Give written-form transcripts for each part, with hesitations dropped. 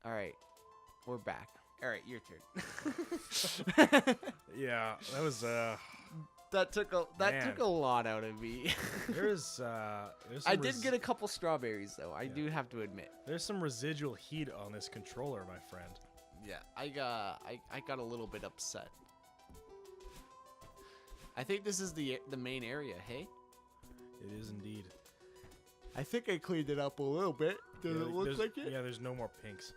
All right, we're back. All right, your turn. Yeah, that was That took a lot out of me. there's some I did get a couple strawberries though. I do have to admit. there's some residual heat on this controller, my friend. Yeah, I got a little bit upset. I think this is the main area. Hey, It is indeed. I think I cleaned it up a little bit. Does it look like it? Yeah, there's no more pinks.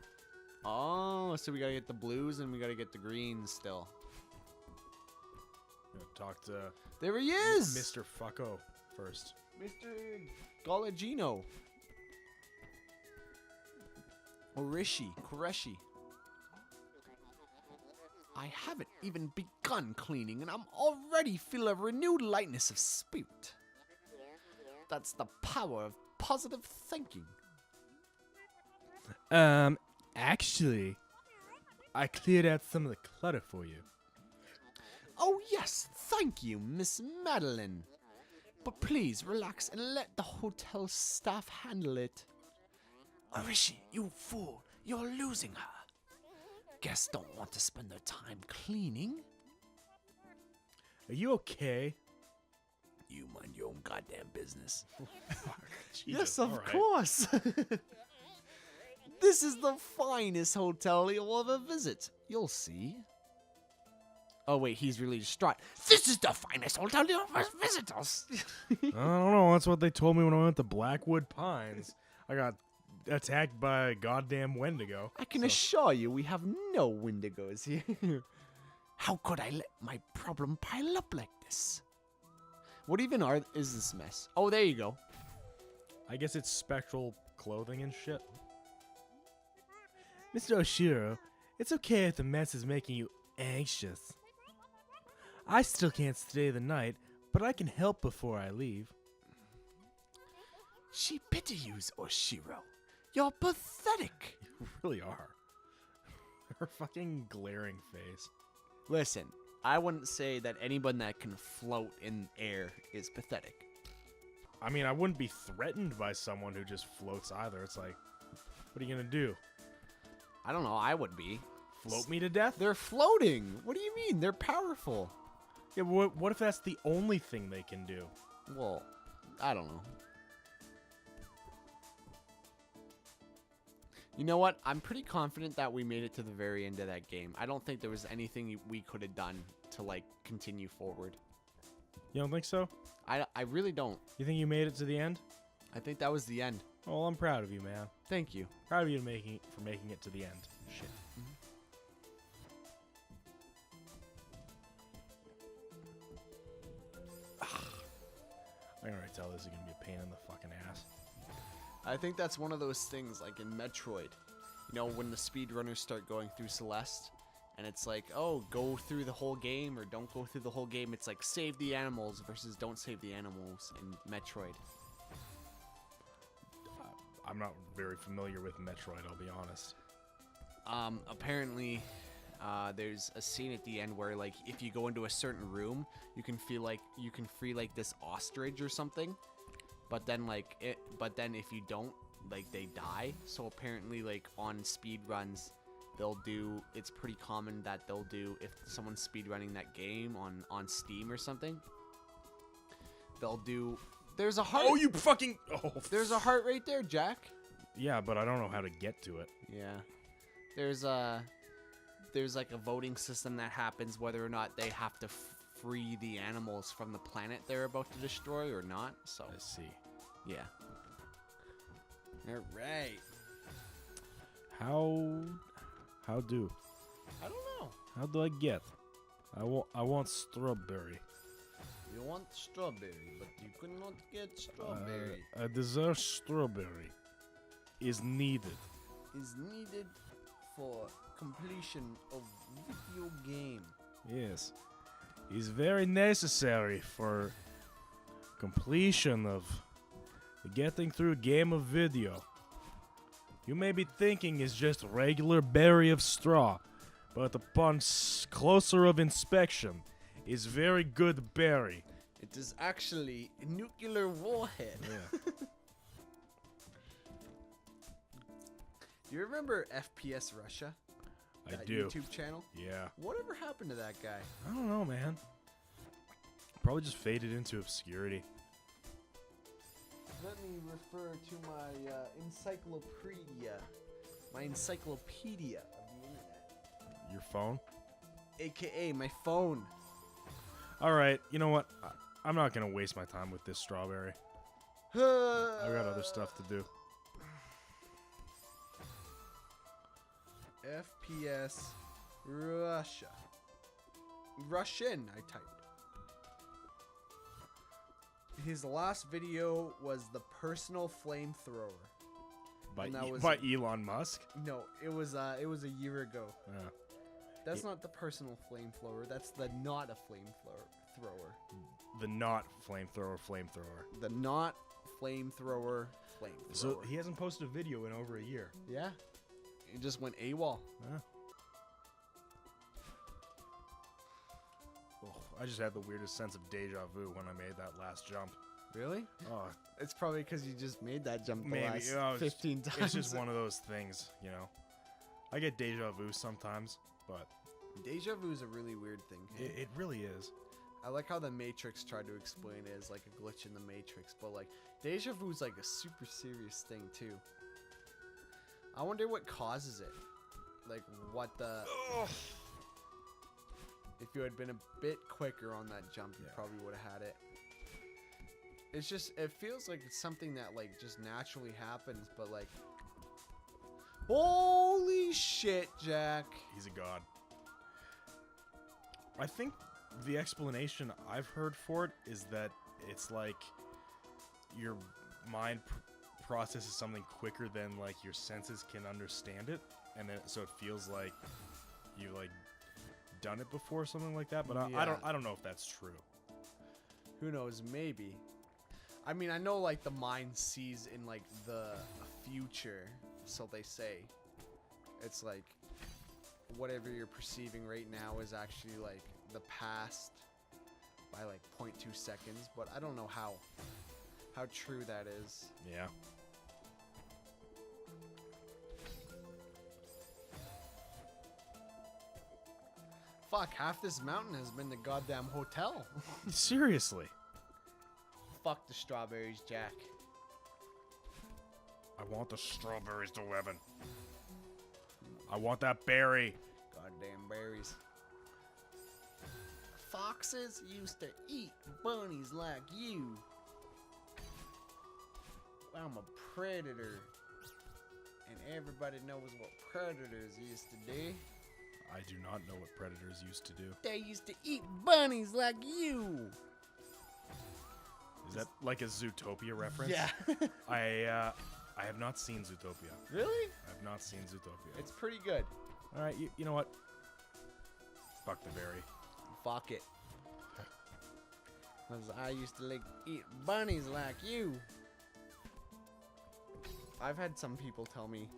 Oh, so we gotta get the blues and we gotta get the greens still. I'm gonna talk to There he is, Mr. Fucko first. Mr. Galagino. Orishi, Koreshi. I haven't even begun cleaning and I'm already feel a renewed lightness of spirit. That's the power of positive thinking. Actually, I cleared out some of the clutter for you. Oh yes, thank you, Miss Madeline. But please relax and let the hotel staff handle it. Orishi, you fool, you're losing her. Guests don't want to spend their time cleaning. Are you okay? You mind your own goddamn business. Jesus, Yes, of all right. course. This is the finest hotel you'll ever visit. You'll see. Oh wait, he's really distraught. This is the finest hotel you'll ever visit us. I don't know. That's what they told me when I went to Blackwood Pines. I got attacked by a goddamn Wendigo. I can assure you we have no Wendigos here. How could I let my problem pile up like this? What even is this mess? Oh, there you go. I guess it's spectral clothing and shit. Mr. Oshiro, it's okay if the mess is making you anxious. I still can't stay the night, but I can help before I leave. She pity yous, Oshiro. You're pathetic. You really are. Her fucking glaring face. Listen, I wouldn't say that anyone that can float in air is pathetic. I mean, I wouldn't be threatened by someone who just floats either. It's like, what are you gonna do? I don't know, I would be. Float me to death? They're floating. What do you mean? They're powerful. Yeah, but what if that's the only thing they can do? Well, I don't know. You know what? I'm pretty confident that we made it to the very end of that game. I don't think there was anything we could have done to, like, continue forward. You don't think so? I really don't. You think you made it to the end? I think that was the end. Well, I'm proud of you, man. Thank you. Proud of you for making it to the end. Shit. I can already tell this is gonna be a pain in the fucking ass. I think that's one of those things like in Metroid. You know, when the speedrunners start going through Celeste, and it's like, oh, go through the whole game or don't go through the whole game. It's like save the animals versus don't save the animals in Metroid. I'm not very familiar with Metroid, I'll be honest. Apparently, there's a scene at the end where, like, if you go into a certain room, you can feel like you can free like this ostrich or something, but then if you don't, like, they die. So apparently, like, on speed runs, it's pretty common that they'll do, if someone's speed running that game on Steam or something, they'll do. There's a heart. Oh, you fucking. Oh. There's a heart right there, Jack. Yeah, but I don't know how to get to it. Yeah. There's like a voting system that happens whether or not they have to free the animals from the planet they're about to destroy or not. So Let's see. yeah. All right. How do? I don't know. How do I get? I want strawberry. You want strawberry, but you could not get strawberry. A dessert strawberry is needed. Is needed for completion of video game. Yes, is very necessary for completion of getting through a game of video. You may be thinking it's just a regular berry of straw, but upon closer of inspection, is very good berry. It is actually a nuclear warhead. Yeah. Do you remember FPS Russia? I That do. YouTube channel? Yeah. Whatever happened to that guy? I don't know, man. Probably just faded into obscurity. Let me refer to my encyclopedia. My encyclopedia of the internet. Your phone? AKA my phone. All right. You know what? I'm not gonna waste my time with this strawberry. I've got other stuff to do. FPS Russia. Russian, I typed. His last video was the personal flamethrower. By, And that was- by Elon Musk? No, it was a year ago. Yeah. That's not the personal flamethrower. That's the not a flamethrower. The not flamethrower. The not flamethrower. So he hasn't posted a video in over a year. Yeah. He just went AWOL. Yeah. Oh, I just had the weirdest sense of deja vu when I made that last jump. Really? Oh, It's probably because you just made that jump the maybe. last You know, 15 times. it's just one of those things, you know. I get deja vu sometimes, but Deja vu is a really weird thing. Hey? it really is. I like how the Matrix tried to explain it as like a glitch in the Matrix, but like deja vu is like a super serious thing too. I wonder what causes it. Like what the... If you had been a bit quicker on that jump, you probably would have had it. It's just, it feels like it's something that like just naturally happens, but like... Holy shit, Jack. He's a god. I think the explanation I've heard for it is that it's like your mind processes something quicker than like your senses can understand it, and then so it feels like you like done it before or something like that. But I don't know if that's true. Who knows? Maybe. I mean, I know like the mind sees in like the future, so they say. It's like whatever you're perceiving right now is actually like the past by like 0.2 seconds, but I don't know how true that is. Yeah. Fuck, half this mountain has been the goddamn hotel. Seriously. Fuck the strawberries, Jack. I want the strawberries to Levin. I want that berry. Goddamn berries. Foxes used to eat bunnies like you. I'm a predator. And everybody knows what predators used to do. I do not know what predators used to do. They used to eat bunnies like you. Is that like a Zootopia reference? Yeah. I have not seen Zootopia. Really? I have not seen Zootopia. It's pretty good. All right, you know what? Fuck the berry. Fuck it. 'Cause I used to like eat bunnies like you. I've had some people tell me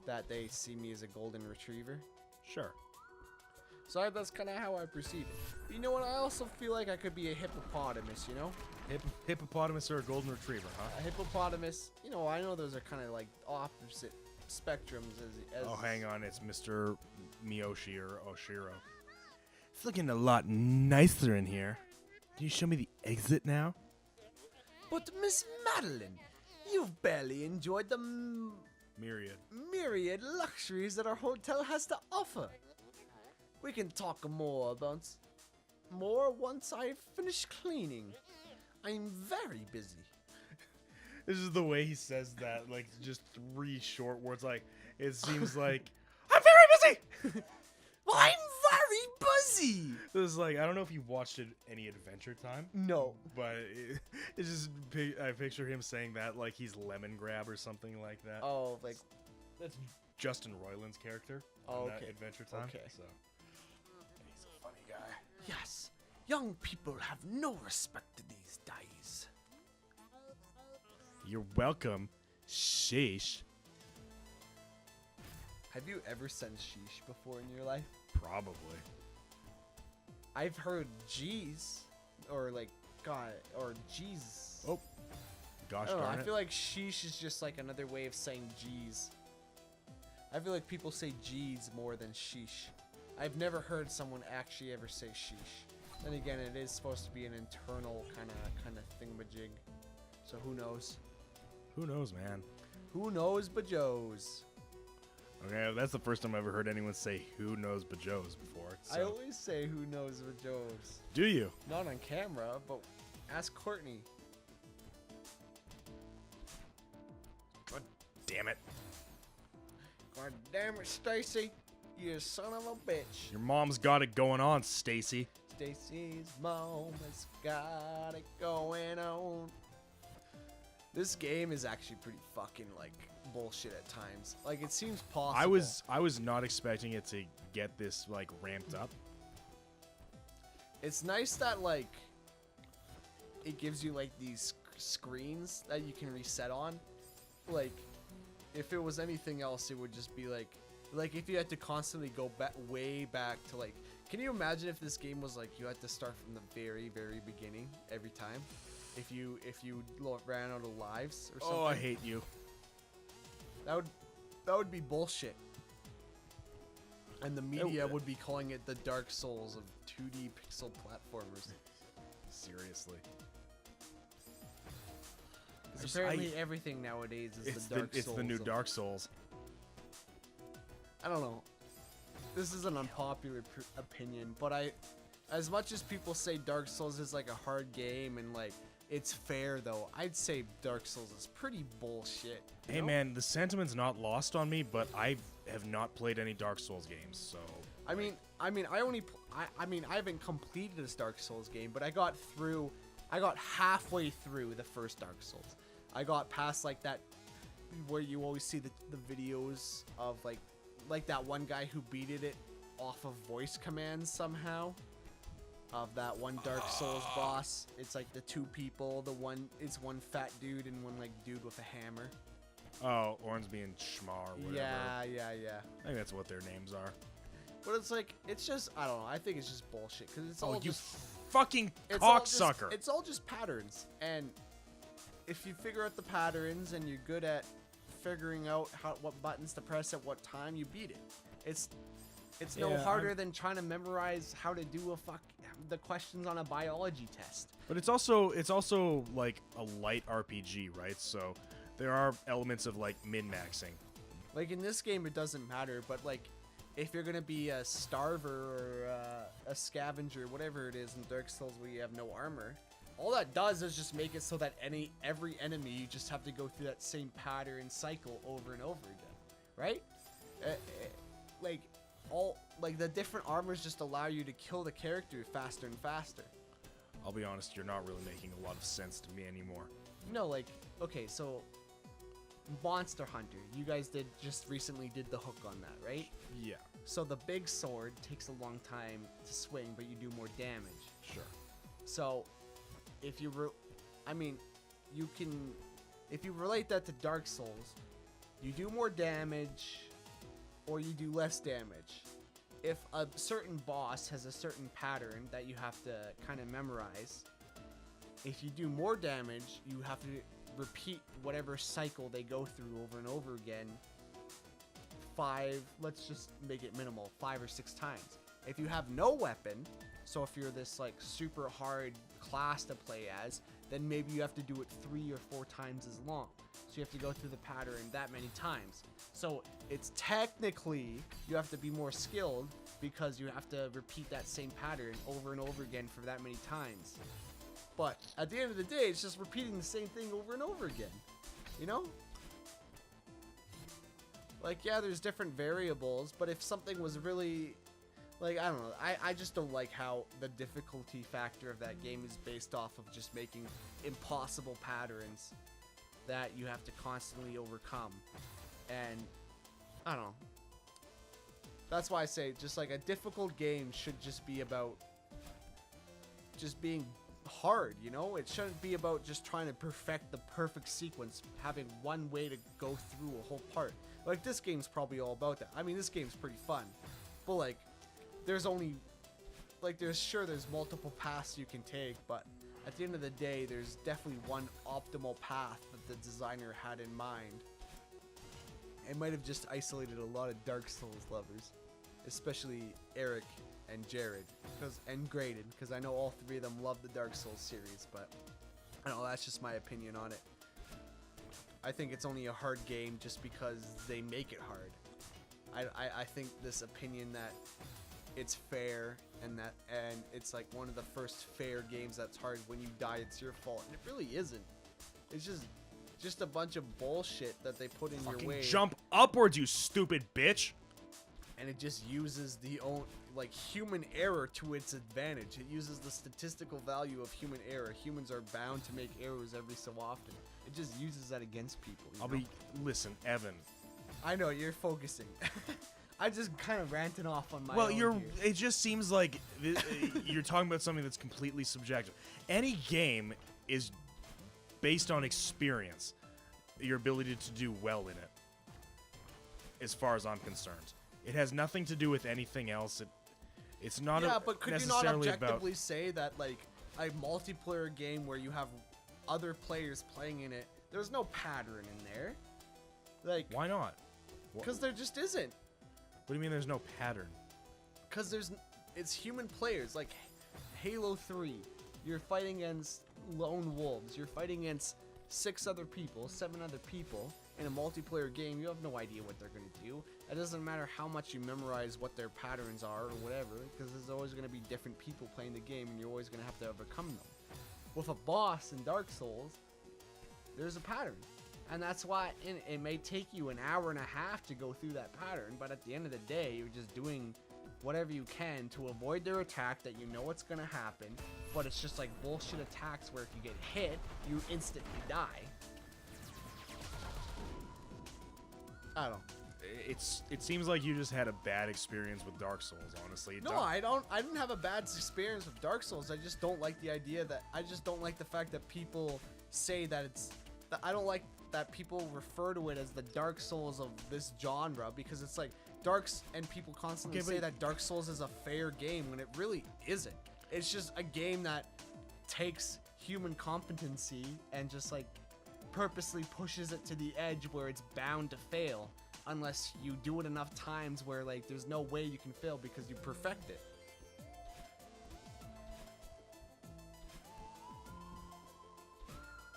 that they see me as a golden retriever. Sure. So that's kind of how I perceive it. But you know what? I also feel like I could be a hippopotamus, you know? Hippopotamus or a golden retriever, huh? A hippopotamus, you know, I know those are kind of like opposite spectrums as Oh, hang on. It's Mr. Miyoshi or Oshiro. It's looking a lot nicer in here. Can you show me the exit now? But Miss Madeline, you've barely enjoyed the Myriad. myriad luxuries that our hotel has to offer. We can talk more once I've finished cleaning. I'm very busy. This is the way he says that, like just 3 short words. Like it seems like I'm very busy. Well, I'm very busy. This is like I don't know if you've watched any Adventure Time. No. But it's just I picture him saying that like he's Lemon Grab or something like that. Oh, like That's Justin Roiland's character. Oh, in that okay. Adventure Time. Okay. So he's a funny guy. yes. Young people have no respect these days. You're welcome. Sheesh. Have you ever said sheesh before in your life? Probably. I've heard jeez, or like God, or jeez. Oh. Gosh I don't know, darn I it. feel like sheesh is just like another way of saying jeez. I feel like people say jeez more than sheesh. I've never heard someone actually ever say sheesh. Then again, it is supposed to be an internal kind of thingamajig. So who knows? Who knows, man? Who knows but Joe's? Okay, that's the first time I've ever heard anyone say "who knows but Joe's" before. I always say who knows but Joe's. Do you? Not on camera, but ask Courtney. God damn it! God damn it, Stacy. You son of a bitch. Your mom's got it going on, Stacy. Stacy's mom has got it going on. This game is actually pretty fucking like bullshit at times. Like it seems possible. I was not expecting it to get this like ramped up. It's nice that like it gives you like these screens that you can reset on. Like if it was anything else, it would just be like if you had to constantly go back way back to like. Can you imagine if this game was like you had to start from the very beginning every time? If you ran out of lives or something. Oh, I hate you. That would be bullshit. And the media would be calling it the Dark Souls of 2D pixel platformers. Seriously. Because apparently everything nowadays is the Dark Souls. It's the new Dark Souls. I don't know. This is an unpopular opinion, but as much as people say Dark Souls is like a hard game and like it's fair though, I'd say Dark Souls is pretty bullshit. Hey man, the sentiment's not lost on me, but I have not played any Dark Souls games, so. I mean, I haven't completed this Dark Souls game, but I got halfway through the first Dark Souls. I got past like that, where you always see the videos of like that one guy who beated it off of voice commands somehow. Of that one Dark Souls boss. It's like the two people. It's one fat dude and one like dude with a hammer. Oh, Ornsby and Schmar or whatever. Yeah. I think that's what their names are. But it's like, it's just, I don't know. I think it's just bullshit because it's all just fucking cocksucker. It's all just patterns, and if you figure out the patterns and you're good at figuring out what buttons to press at what time, you beat it. It's no harder than trying to memorize how to do the questions on a biology test. But it's also like a light RPG, right? So there are elements of like min-maxing. Like in this game, it doesn't matter, but like if you're gonna be a starver or a scavenger, whatever it is in Dark Souls where you have no armor, all that does is just make it so that every enemy you just have to go through that same pattern cycle over and over again, right? Like the different armors just allow you to kill the character faster and faster. I'll be honest, you're not really making a lot of sense to me anymore. No, like, okay, so Monster Hunter, you guys just recently did the hook on that, right? Yeah. So the big sword takes a long time to swing, but you do more damage. Sure. So if you relate that to Dark Souls, you do more damage or you do less damage. If a certain boss has a certain pattern that you have to kind of memorize, if you do more damage, you have to repeat whatever cycle they go through over and over again. Let's just make it minimal, 5 or 6 times. If you have no weapon, so if you're this like super hard class to play as, then maybe you have to do it 3 or 4 times as long. So you have to go through the pattern that many times. So it's technically, you have to be more skilled because you have to repeat that same pattern over and over again for that many times. But at the end of the day, it's just repeating the same thing over and over again. You know? Like, yeah, there's different variables, but if something was really, like, I don't know, I just don't like how the difficulty factor of that game is based off of just making impossible patterns that you have to constantly overcome. And I don't know. That's why I say just like a difficult game should just be about just being hard, you know? It shouldn't be about just trying to perfect the perfect sequence, having one way to go through a whole part. Like this game's probably all about that. I mean, this game's pretty fun, but like there's multiple paths you can take, but at the end of the day, there's definitely one optimal path that the designer had in mind. it might have just isolated a lot of Dark Souls lovers, especially Eric and Jared, and Graydon, because I know all three of them love the Dark Souls series, but I don't know, that's just my opinion on it. I think it's only a hard game just because they make it hard. I think this opinion that it's fair and it's like one of the first fair games that's hard, when you die it's your fault, and it really isn't. It's just a bunch of bullshit that they put in your way. Jump upwards, you stupid bitch! And it just uses the human error to its advantage. It uses the statistical value of human error. Humans are bound to make errors every so often. It just uses that against people. Listen, Evan. I know you're focusing. I just kind of ranting off on my. Well, own it just seems like you're talking about something that's completely subjective. Any game is based on experience, your ability to do well in it. As far as I'm concerned, it has nothing to do with anything else. It's not. Yeah, but could you not necessarily objectively say that like a multiplayer game where you have other players playing in it, there's no pattern in there? Like, why not? Because there just isn't. What do you mean there's no pattern? Because it's human players. Like Halo 3, you're fighting against lone wolves. You're fighting against 7 other people in a multiplayer game. You have no idea what they're going to do. It doesn't matter how much you memorize what their patterns are or whatever, because there's always going to be different people playing the game, and you're always going to have to overcome them. With a boss in Dark Souls, there's a pattern. And that's why it may take you an hour and a half to go through that pattern, but at the end of the day, you're just doing whatever you can to avoid their attack that you know what's going to happen, but it's just like bullshit attacks where if you get hit, you instantly die. I don't know. It seems like you just had a bad experience with Dark Souls, honestly. No, I didn't have a bad experience with Dark Souls. I just don't like the idea that I just don't like the fact that people say that I don't like that people refer to it as the Dark Souls of this genre, because it's like and people constantly say that Dark Souls is a fair game when it really isn't. It's just a game that takes human competency and just like purposely pushes it to the edge where it's bound to fail unless you do it enough times where like there's no way you can fail because you perfect it.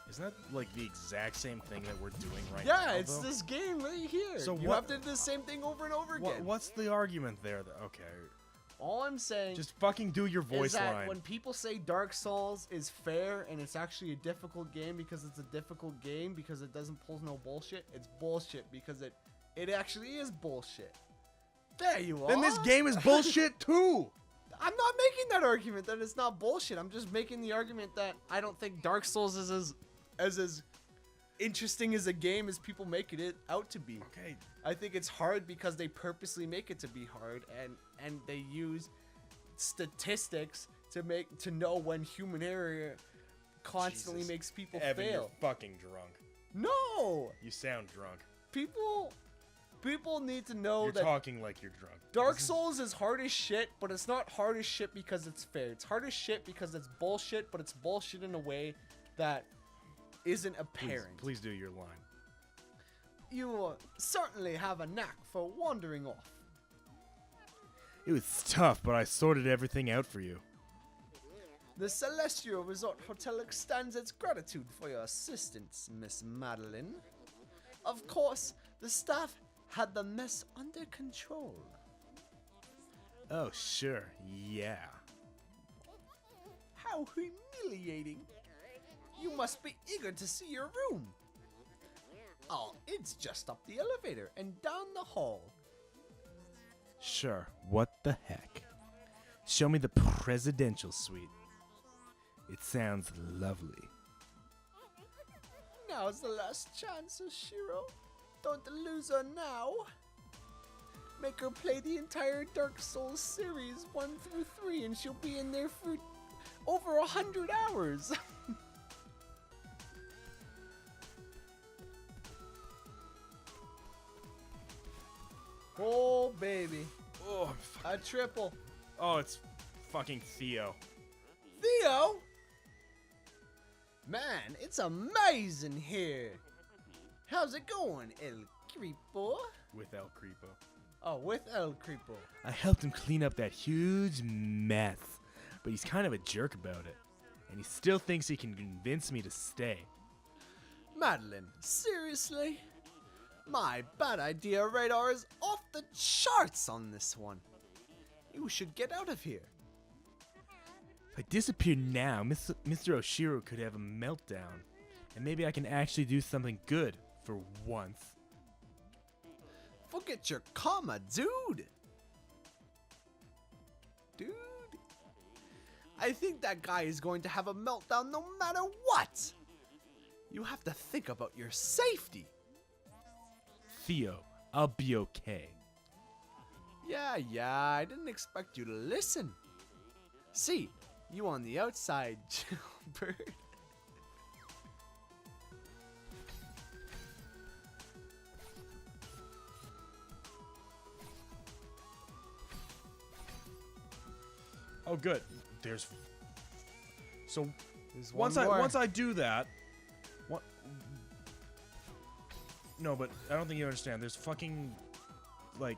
Isn't that like the exact same thing that we're doing right now? now? Yeah, it's this game right here. So you have to do the same thing over and over again. What's the argument there? Okay. All I'm saying just fucking do your voice is that line. when people say Dark Souls is fair and it's actually a difficult game because it's a difficult game because it doesn't pull no bullshit, it's bullshit because it actually is bullshit. There you are. Then this game is bullshit too. I'm not making that argument that it's not bullshit. I'm just making the argument that I don't think Dark Souls is as interesting as a game as people make it out to be. Okay. I think it's hard because they purposely make it to be hard, and they use statistics to know when human error constantly makes people Evan, fail. You're fucking drunk. No. You sound drunk. People need to know you're that talking like you're drunk. Dark Souls is hard as shit, but it's not hard as shit because it's fair. It's hard as shit because it's bullshit, but it's bullshit in a way that isn't apparent. Please do your line. You certainly have a knack for wandering off. It was tough, but I sorted everything out for you. The Celestial Resort Hotel extends its gratitude for your assistance, Miss Madeline. Of course, the staff had the mess under control. Oh, sure. Yeah. How humiliating. You must be eager to see your room. Oh, it's just up the elevator and down the hall. Sure. What the heck? Show me the presidential suite. It sounds lovely. Now's the last chance, Shiro. Don't lose her now. Make her play the entire Dark Souls series 1 through 3 and she'll be in there for over 100 hours. Oh, baby. Oh, A triple. oh, it's fucking Theo. Theo? Man, it's amazing here. How's it going, El Creepo. with El Creepo. Oh, with El Creepo. I helped him clean up that huge mess, but he's kind of a jerk about it. And he still thinks he can convince me to stay. Madeline, seriously? My bad idea radar is off the charts on this one. You should get out of here. If I disappear now, Mr. Oshiro could have a meltdown. And maybe I can actually do something good for once. Forget your comma, dude. Dude. I think that guy is going to have a meltdown no matter what. You have to think about your safety. Theo, I'll be okay. Yeah, I didn't expect you to listen. See, you on the outside, Gilbert. Oh, good. There's. So There's once I do that, what? No, but I don't think you understand. There's fucking, like.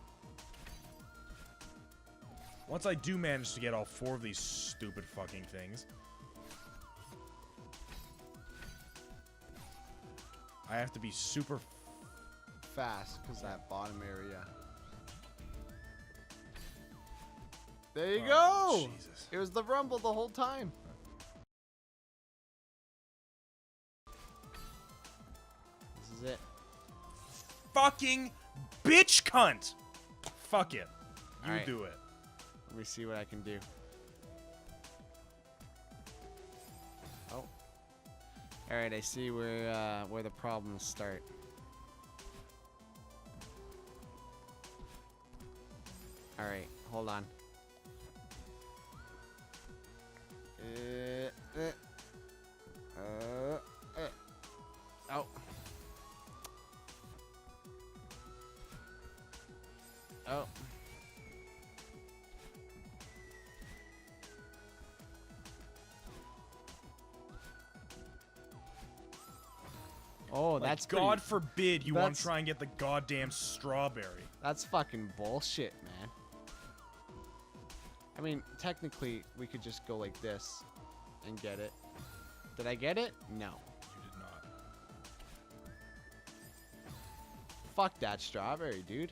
Once I do manage to get all 4 of these stupid fucking things, I have to be super. Fast, because that bottom area. There you Oh, go. Jesus. It was the rumble the whole time. This is it. Fucking bitch cunt! Fuck it. You Alright. do it. Let me see what I can do. Oh. Alright, I see where the problems start. Alright, hold on. Oh. Oh. Oh, Like, that's God pretty, forbid you want that's- to try and get the goddamn strawberry. that's fucking bullshit, man. I mean, technically, we could just go like this and get it. Did I get it? No. You did not. Fuck that strawberry, dude.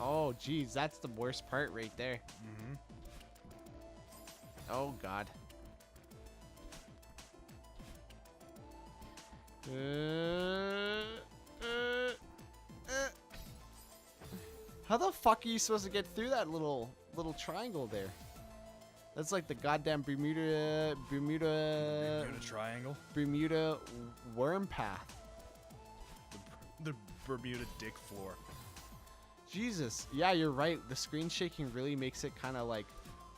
Oh, geez, that's the worst part right there. Mm-hmm. Oh, God. How the fuck are you supposed to get through that little triangle there? That's like the goddamn Bermuda Triangle. Bermuda worm path. The Bermuda dick floor. Jesus. Yeah, you're right. The screen shaking really makes it kind of like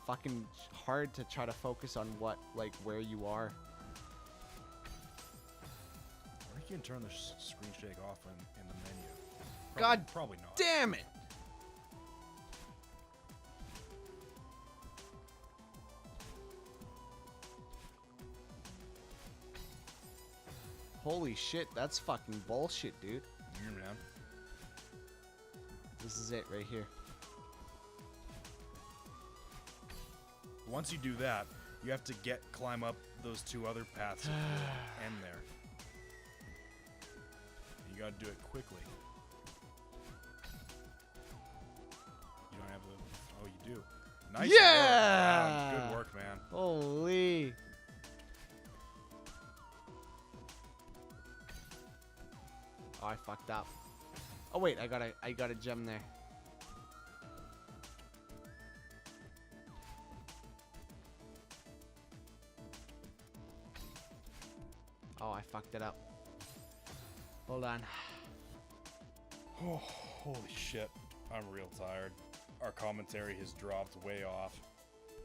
fucking hard to try to focus on where you are. Or you can turn the screen shake off in the menu. God Probably not. Damn it. Holy shit, that's fucking bullshit, dude. Yeah, man. This is it right here. Once you do that, you have to climb up those 2 other paths to end there. You gotta do it quickly. You don't have the. Oh, you do. Nice. Yeah! Work. Wow, good work, man. Holy. Oh, I fucked up. Oh wait, I got a gem there. Oh, I fucked it up. Hold on. Oh, holy shit. I'm real tired. Our commentary has dropped way off.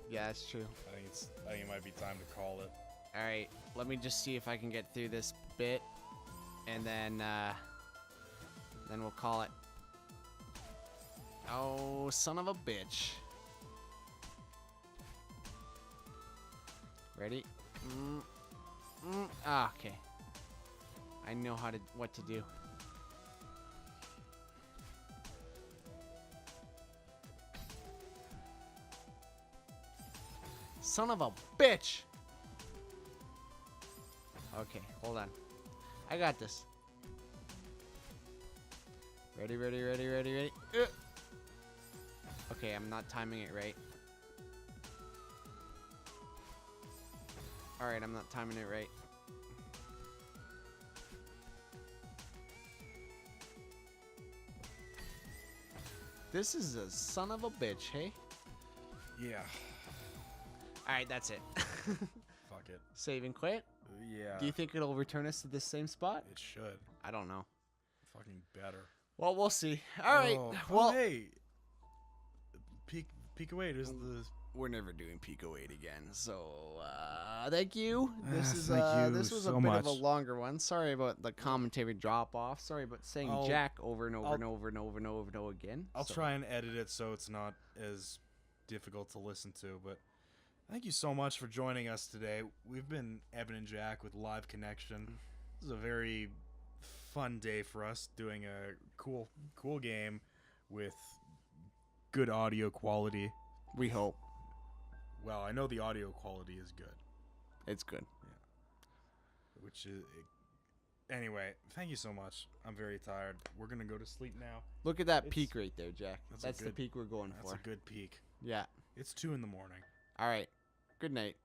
Yeah, that's true. I think it might be time to call it. All right, let me just see if I can get through this bit, and then we'll call it. Oh, son of a bitch. Ready? Okay. I know what to do. Son of a bitch! Okay, hold on. I got this. Ready, ready, ready, ready, ready. Okay, I'm not timing it right. Alright, I'm not timing it right. This is a son of a bitch, hey? Yeah. Alright, that's it. Fuck it. Save and quit? Yeah. Do you think it'll return us to the same spot? It should. I don't know. Fucking better. Well, we'll see. Alright, Oh, well... hey. Pico 8 is the... We're never doing Pico 8 again, so thank you. This is Thank you this was so a bit of a much. longer one. Sorry about the commentary drop off. Sorry about saying I'll- Jack over and over I'll- and over and over and over and over again. I'll So- try and edit it so it's not as difficult to listen to, but thank you so much for joining us today. We've been Evan and Jack with Live Connection. This is a very fun day for us, doing a cool game with good audio quality. We hope Well, I know the audio quality is good, it's good. which is... Anyway, thank you so much. I'm very tired. We're going to go to sleep now. Look at that It's- peak right there, Jack. that's a That's the good- peak we're going That's for. a good peak. Yeah. It's 2 in the morning. All right. Good night.